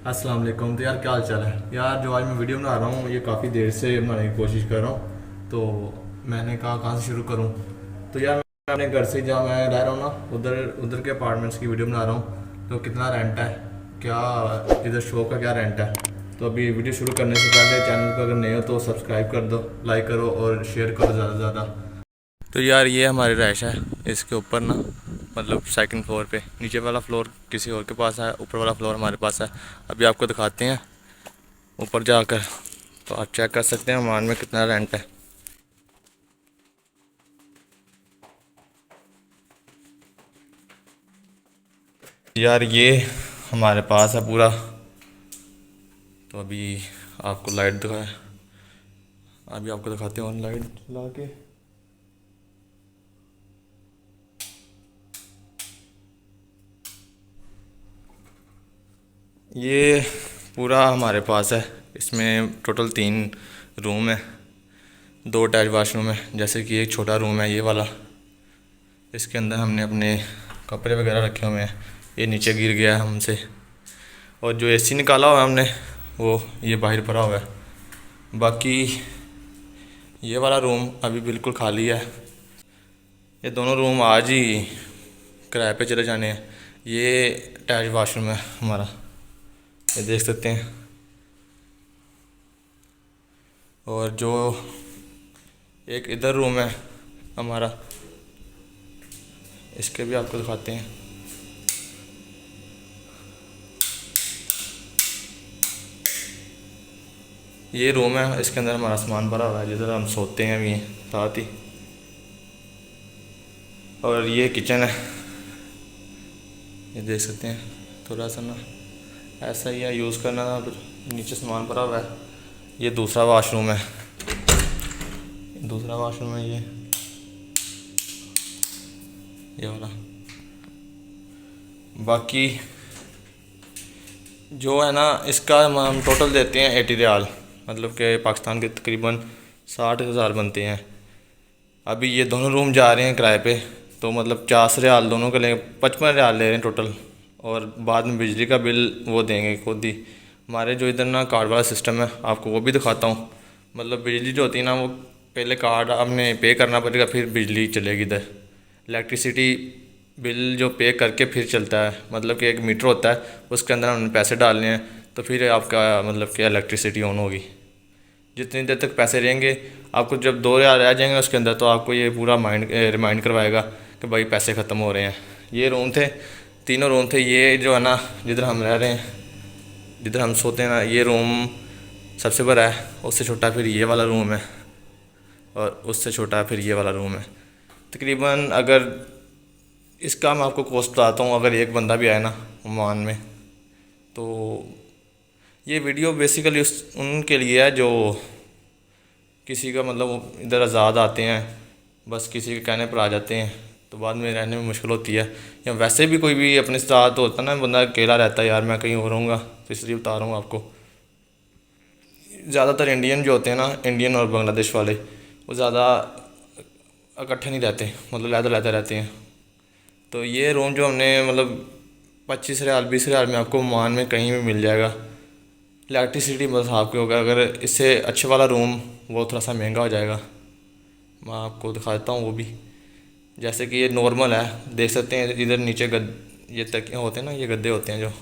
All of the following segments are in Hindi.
अस्सलाम वालेकुम। तो यार क्या हाल चाल है यार। जो आज मैं वीडियो बना रहा हूँ ये काफ़ी देर से बनाने की कोशिश कर रहा हूँ। तो मैंने कहा कहाँ से शुरू करूँ। तो यार मैं अपने घर से जहाँ मैं रह रहा हूँ ना उधर उधर के अपार्टमेंट्स की वीडियो बना रहा हूँ। तो कितना रेंट है, क्या इधर शॉप का क्या रेंट है। तो अभी वीडियो शुरू करने से पहले चैनल को अगर नए हो तो सब्सक्राइब कर दो, लाइक करो और शेयर करो ज़्यादा से ज़्यादा। तो यार ये हमारी रहायश है। इसके ऊपर ना मतलब सेकंड फ्लोर पे, नीचे वाला फ्लोर किसी और के पास है, ऊपर वाला फ्लोर हमारे पास है। अभी आपको दिखाते हैं ऊपर जाकर, तो आप चेक कर सकते हैं मान में कितना रेंट है। यार ये हमारे पास है पूरा। तो अभी आपको लाइट दिखाए, अभी आपको दिखाते हैं ऑन लाइट चला के। ये पूरा हमारे पास है। इसमें टोटल 3 रूम है, 2 अटैच वाशरूम है। जैसे कि एक छोटा रूम है ये वाला, इसके अंदर हमने अपने कपड़े वगैरह रखे हुए हैं। ये नीचे गिर गया है हमसे। और जो एसी निकाला हुआ है हमने वो ये बाहर पड़ा हुआ है। बाकी ये वाला रूम अभी बिल्कुल खाली है। ये दोनों रूम आज ही किराए पे चले जाने हैं। ये अटैच वाशरूम है हमारा, ये देख सकते हैं। और जो एक इधर रूम है हमारा, इसके भी आपको दिखाते हैं। ये रूम है, इसके अंदर हमारा सामान भरा हुआ है जिधर हम सोते हैं अभी साथ ही। और ये किचन है, ये देख सकते हैं। थोड़ा सा ना ऐसा ही है, यूज़ करना था, फिर नीचे सामान भरा हुआ है। ये दूसरा वाशरूम है, दूसरा वाशरूम है ये वाला। बाकी जो है ना इसका हम टोटल देते हैं 80 रियाल, मतलब कि पाकिस्तान के तकरीबन 60,000 बनते हैं। अभी ये दोनों रूम जा रहे हैं किराए पे, तो मतलब 40 रियाल दोनों के लेंगे, 55 रियाल ले रहे हैं टोटल। और बाद में बिजली का बिल वो देंगे खुद ही। हमारे जो इधर ना कार्ड वाला सिस्टम है, आपको वो भी दिखाता हूँ। मतलब बिजली जो होती है ना वो पहले कार्ड आपने पे करना पड़ेगा, फिर बिजली चलेगी इधर। इलेक्ट्रिसिटी बिल जो पे करके फिर चलता है, मतलब कि एक मीटर होता है, उसके अंदर हमने पैसे डालने हैं, तो फिर आपका मतलब कि इलेक्ट्रिसिटी ऑन होगी। जितनी देर तक पैसे रहेंगे, आपको जब 2 रियाल रह जाएंगे उसके अंदर, तो आपको ये पूरा रिमाइंड करवाएगा कि भाई पैसे ख़त्म हो रहे हैं। ये रूम थे, तीनों रूम थे। ये जो है ना जिधर हम रह रहे हैं, जिधर हम सोते हैं ना, ये रूम सबसे बड़ा है। उससे छोटा फिर ये वाला रूम है, और उससे छोटा फिर ये वाला रूम है। तकरीबन अगर इसका मैं आपको कॉस्ट बताता हूँ, अगर एक बंदा भी आए ना ओमान में, तो ये वीडियो बेसिकली उस उनके लिए है जो किसी का मतलब इधर आज़ाद आते हैं, बस किसी के कहने पर आ जाते हैं, तो बाद में रहने में मुश्किल होती है। या वैसे भी कोई भी अपने साथ होता है ना, बंदा अकेला रहता है, यार मैं कहीं और रहूँगा, तो इसलिए बता रहा हूँ आपको। ज़्यादातर इंडियन जो होते हैं ना, इंडियन और बांग्लादेश वाले, वो ज़्यादा इकट्ठे नहीं रहते, मतलब लहदा लहदा रहते हैं। तो ये रूम जो हमने मतलब 25 रियाल 20 रियाल में आपको मान में कहीं भी मिल जाएगा। इलेक्ट्रिसिटी बस आपके होगा। अगर इससे अच्छे वाला रूम वो थोड़ा सा महंगा हो जाएगा, मैं आपको दिखा देता हूँ वो भी। जैसे कि ये नॉर्मल है, देख सकते हैं इधर नीचे ये तकिया होते हैं ना, ये गद्दे होते हैं जो,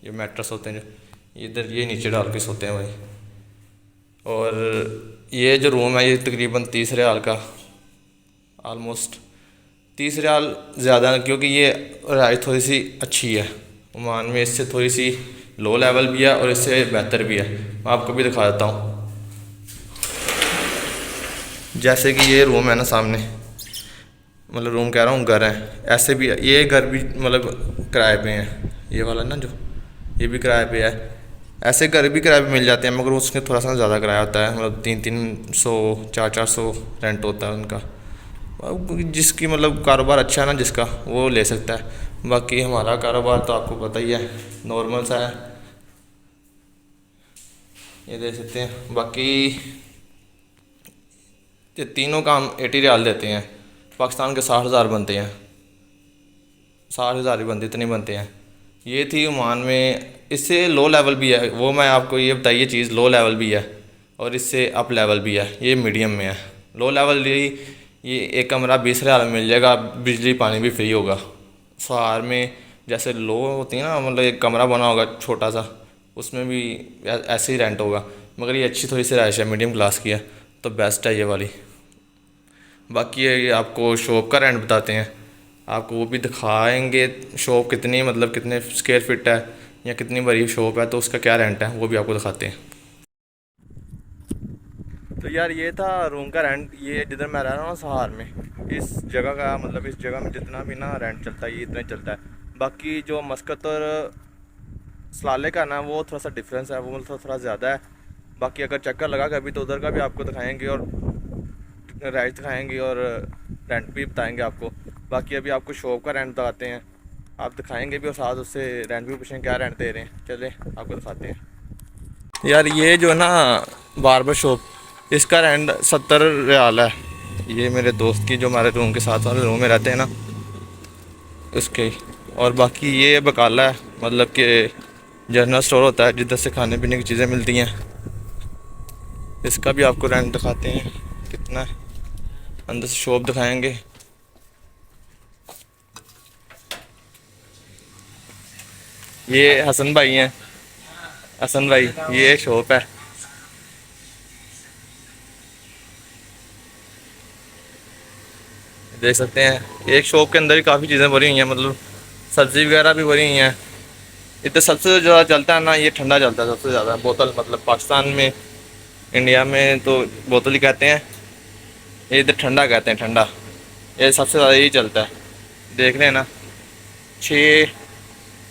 ये मैट्रेस होते हैं जो इधर ये नीचे डाल के सोते हैं भाई। और ये जो रूम है ये तकरीबन 30 रियाल का, आलमोस्ट 30 रियाल ज़्यादा है, क्योंकि ये रिहाइश थोड़ी सी अच्छी है ओमान में। इससे थोड़ी सी लो लेवल भी है और इससे बेहतर भी है। मैं आपको भी दिखा देता हूँ। जैसे कि ये रूम है ना सामने, मतलब रूम कह रहा हूँ, घर है। ऐसे भी ये घर भी मतलब किराए पे हैं, ये वाला ना जो, ये भी किराए पे है। ऐसे घर भी किराए पे मिल जाते हैं, मगर उसमें थोड़ा सा ज़्यादा किराया होता है, मतलब 300 400 रेंट होता है उनका। अब जिसकी मतलब कारोबार अच्छा है ना जिसका, वो ले सकता है। बाकी हमारा कारोबार तो आपको पता ही है, नॉर्मल सा है, ये दे सकते हैं। बाकी ये तीनों का हम 80 रियाल देते हैं। पाकिस्तान के 60,000 बनते हैं, 60,000 ही बनते, इतने बनते हैं। ये थी ओमान में इससे लो लेवल भी है, वो मैं आपको ये बताइए चीज़, लो लेवल भी है और इससे अप लेवल भी है, ये मीडियम में है। लो लेवल ये एक कमरा 20,000 में मिल जाएगा, बिजली पानी भी फ्री होगा। सहार में जैसे लो होती है ना, मतलब एक कमरा बना होगा छोटा सा, उसमें भी ऐसे ही रेंट होगा, मगर ये अच्छी थोड़ी सी रहायश है, मीडियम क्लास की है, तो बेस्ट है ये वाली। बाकी ये आपको शॉप का रेंट बताते हैं, आपको वो भी दिखाएंगे। शॉप कितनी, मतलब कितने स्क्वायर फिट है या कितनी बड़ी शॉप है, तो उसका क्या रेंट है वो भी आपको दिखाते हैं। तो यार ये था रूम का रेंट, ये जिधर मैं रह रहा हूँ सहार में, इस जगह का, मतलब इस जगह में जितना भी ना रेंट चलता है ये इतना ही चलता है। बाकी जो मस्कत और सलाले का ना वो थोड़ा सा डिफरेंस है, वो मतलब थोड़ा ज़्यादा है। बाकी अगर चक्कर लगा कभी तो उधर का भी आपको दिखाएंगे और राइड दिखाएंगे और रेंट भी बताएंगे आपको। बाकी अभी आपको शॉप का रेंट बताते हैं, आप दिखाएंगे भी और साथ उससे रेंट भी पूछेंगे क्या रेंट दे रहे हैं। चले आपको दिखाते हैं। यार ये जो है ना बार्बर शॉप, इसका रेंट 70 रियाल है। ये मेरे दोस्त की, जो हमारे रूम के साथ वाले रूम में रहते हैं ना, उसके। और बाकी ये बकाला है, मतलब कि जनरल स्टोर होता है जिधर से खाने पीने की चीज़ें मिलती हैं। इसका भी आपको रेंट दिखाते हैं कितना है, अंदर से शॉप दिखाएंगे। ये हसन भाई हैं, हसन भाई, ये शॉप है। देख सकते हैं एक शॉप के अंदर ही काफ़ी चीज़ें भरी हुई हैं, मतलब सब्ज़ी वगैरह भी भरी हुई हैं। इधर सबसे ज़्यादा चलता है ना, ये ठंडा चलता है सबसे ज़्यादा, बोतल, मतलब पाकिस्तान में, इंडिया में तो बोतल ही कहते हैं, ये इधर ठंडा कहते हैं, ठंडा। ये सबसे ज़्यादा यही चलता है। देख रहे हैं ना, छः,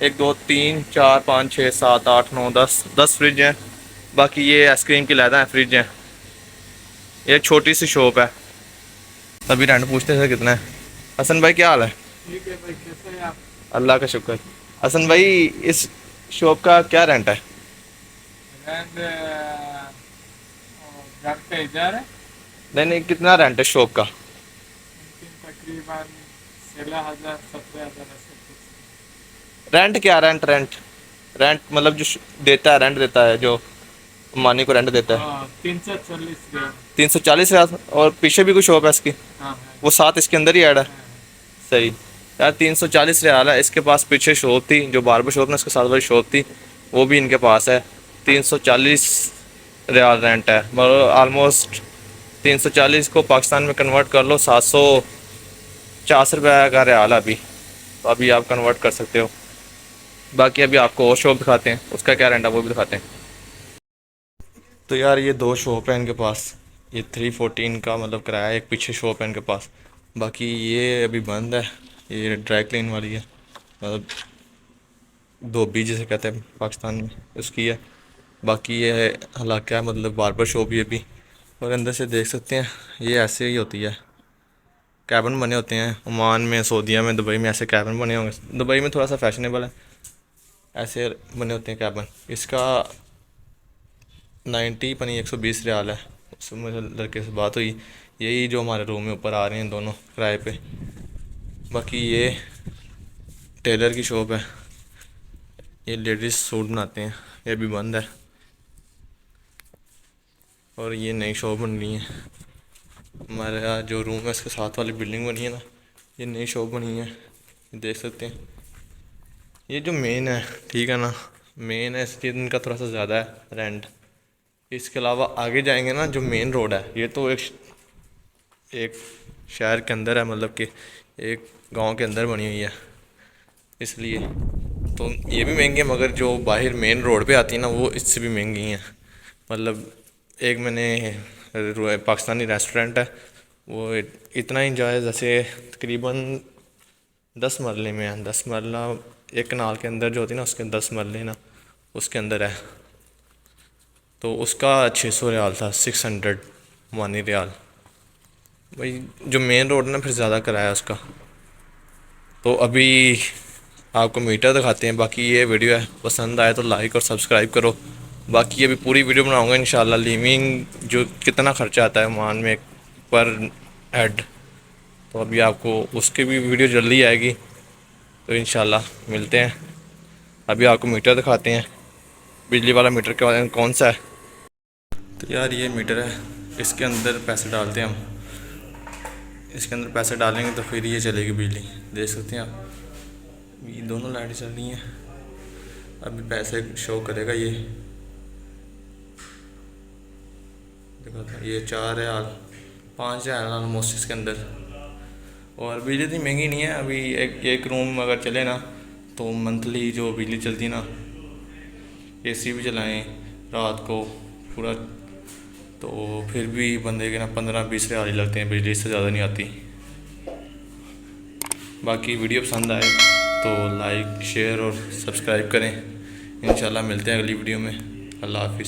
1 2 3 4 5 6 7 8 9 10 फ्रिज हैं। बाकी ये आइसक्रीम की लहदा है फ्रिज हैं। ये छोटी सी शॉप है। अभी रेंट पूछते थे कितना है। हसन भाई क्या हाल है? ठीक है भाई, कैसे हैं आप? अल्लाह का शुक्र। हसन भाई इस शॉप का क्या रेंट है? रैंड घर पे इधर है। नहीं नहीं, कितना रेंट है शॉप का? मुमकिन तकरीबन 16,000 17,000 ऐसे कुछ। रेंट क्या, रेंट रेंट मतलब जो देता है, रेंट देता है जो मानी को रेंट देता है। हाँ, 340 रियाल। 340 रियाल। और पीछे भी कोई शॉप है इसकी? हाँ है। वो साथ इसके अंदर ही ऐड है। हाँ है। सही। यार 340 रियाल है। इसके पास पीछे शॉप थी, जो बार्बर शॉप ना, इसके साथ वाली शॉप थी, वो भी इनके पास है। 340 रियाल रेंट है, मतलब आलमोस्ट 340 को पाकिस्तान में कन्वर्ट कर लो, 750 रुपये का रियाल है अभी। तो अभी आप कन्वर्ट कर सकते हो। बाकी अभी आपको और शॉप दिखाते हैं, उसका क्या रेंट है वो भी दिखाते हैं। तो यार ये दो शॉप है इनके पास, ये 314 का मतलब किराया है, एक पीछे शॉप है इनके पास। बाकी ये अभी बंद है, ये ड्राई क्लीन वाली है, मतलब धोबी जिसे कहते हैं पाकिस्तान में, उसकी है। बाकी ये हालांकि है, मतलब बार्बर शॉप ये भी। और अंदर से देख सकते हैं ये ऐसे ही होती है, कैबिन बने होते हैं। ओमान में, सऊदीया में, दुबई में ऐसे कैबिन बने होंगे। दुबई में थोड़ा सा फैशनेबल है, ऐसे बने होते हैं कैबिन। इसका 90 पनी 120 रियाल है। उससे मुझे लड़के से बात हुई, यही जो हमारे रूम में ऊपर आ रहे हैं दोनों किराए पे। बाकी ये टेलर की शॉप है, ये लेडीज़ सूट बनाते हैं, ये भी बंद है। और ये नई शॉप बन रही है, हमारे यहाँ जो रूम है इसके साथ वाली बिल्डिंग बनी है ना, ये नई शॉप बनी है, ये देख सकते हैं। ये जो मेन है, ठीक है ना, मेन है, इसके इनका थोड़ा सा ज़्यादा है रेंट। इसके अलावा आगे जाएंगे ना, जो मेन रोड है, ये तो एक शहर के अंदर है, मतलब कि एक गांव के अंदर बनी हुई है, इसलिए तो ये भी महंगी है। मगर जो बाहर मेन रोड पे आती है ना, वो इससे भी महंगी हैं। मतलब एक मैंने पाकिस्तानी रेस्टोरेंट है, वो इतना ही जाए, जैसे तकरीबन 10 मरले में है, 10 मरला, एक कनाल के अंदर जो होती है ना, उसके 10 मरले ना, उसके अंदर है। तो उसका 600 रियाल था, 600 मानी रियाल। भाई जो मेन रोड है ना, फिर ज़्यादा किराया उसका। तो अभी आपको मीटर दिखाते हैं। बाकी ये वीडियो है, पसंद आए तो लाइक और सब्सक्राइब करो। बाकी अभी पूरी वीडियो बनाऊंगा इंशाल्लाह, लिविंग जो कितना खर्चा आता है मान में पर हेड, तो अभी आपको उसकी भी वीडियो जल्दी आएगी। तो इंशाल्लाह मिलते हैं। अभी आपको मीटर दिखाते हैं, बिजली वाला मीटर कौन सा है। तो यार ये मीटर है, इसके अंदर पैसे डालते हैं हम, इसके अंदर पैसे डालेंगे तो फिर ये चलेगी बिजली। देख सकते हैं आप, ये दोनों लाइटें चल रही हैं। अभी पैसे शो करेगा ये, देखो ये 4 रियाल 5 रियाल ऑलमोस्ट इसके अंदर। और बिजली इतनी महंगी नहीं है। अभी एक रूम अगर चले ना तो मंथली जो बिजली चलती ना, एसी भी चलाएं रात को पूरा, तो फिर भी बंदे के ना 15-20 रियाल ही लगते हैं, बिजली इससे ज़्यादा नहीं आती। बाकी वीडियो पसंद आए तो लाइक शेयर और सब्सक्राइब करें। इंशाल्लाह मिलते हैं अगली वीडियो में। अल्लाह हाफिज़।